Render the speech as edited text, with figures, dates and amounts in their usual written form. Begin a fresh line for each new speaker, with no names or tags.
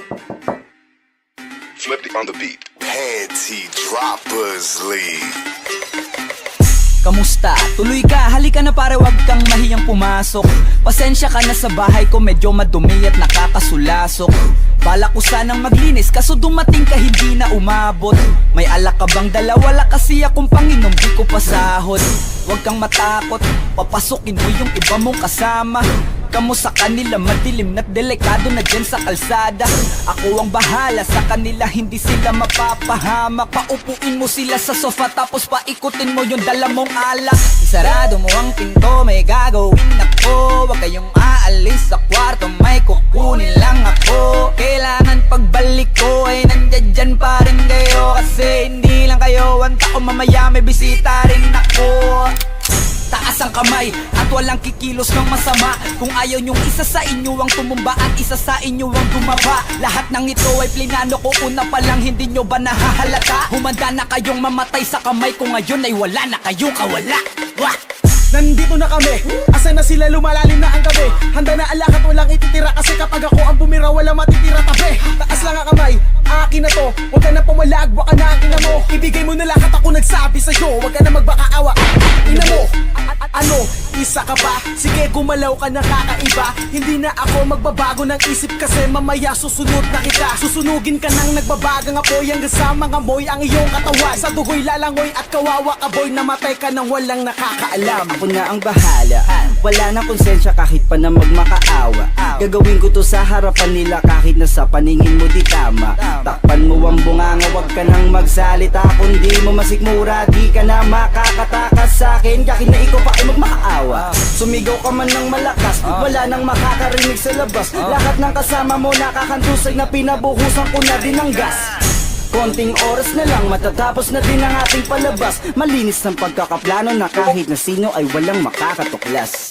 Flip it on the beat.
Panty Droppers League.
Kamusta? Tuloy ka, halika na pare, wag kang mahiyang pumasok. Pasensya ka na sa bahay ko, medyo madumi at nakakasulasok. Bala ko sanang maglinis, kaso dumating ka hindi na umabot. May alak ka bang dala? Wala kasi akong panginom, di ko pasahod. Wag kang matakot, papasukin mo yung iba mong kasama. Kamu sa kanila madilim na't delikado na dyan sa kalsada. Ako ang bahala sa kanila, hindi sila mapapahamak. Paupuin mo sila sa sofa tapos paikutin mo yung dala mong alak. Isarado mo ang pinto, may gagawin ako. Huwag kayong aalis sa kwarto, may kukunin lang ako. Kailangan pagbalik ko ay nandiyan dyan pa rin kayo. Kasi hindi lang kayo ang tao, mamaya may bisita rin ako. Taas ang kamay at walang kikilos ng masama. Kung ayaw nyong isa sa inyo ang tumumba at isa sa inyo ang dumaba. Lahat ng ito ay plinano ko una pa lang, hindi nyo ba nahahalata? Humanda na kayong mamatay sa kamay ko ngayon ay wala na kayong kawala. Wah!
Nandito na kami, asa na sila, lumalalim na ang gabi. Handa na alak at walang ititira, kasi kapag ako ang bumira wala matitira tabi. Taas lang ang kamay, akin na to. Huwag ka na pumalag, baka na ang ina mo. Ibigay mo na lahat, ako nagsabi sa'yo. Huwag ka na magbakaawa, ina mo. Ano, isa ka ba? Sige, gumalaw ka na kakaiba. Hindi na ako magbabago ng isip, kasi mamaya susunod na kita. Susunugin ka nang nagbabagang apoy, hanggang sa mga moy ang iyong katawan. Sa dugoy lalangoy at kawawa ka boy, namatay ka nang walang nakakaalam.
Ako na ang bahala, wala nang konsensya kahit pa na magmakaawa. Gagawin ko to sa harapan nila kahit na sa paningin mo di tama. Takpan mo ang bunganga, wag ka nang magsalita. Kung di mo masikmura, di ka na makakatakas sa'kin. Kahit na ikaw pa ay magmakaawa. Sumigaw ka man ng malakas, wala nang makakarinig sa labas. Lahat ng kasama mo nakakantusay na pinabuhusan ko na din ng gas. Konting oras na lang, matatapos na din ang ating palabas. Malinis ng pagkakaplano na kahit na sino ay walang makakatuklas.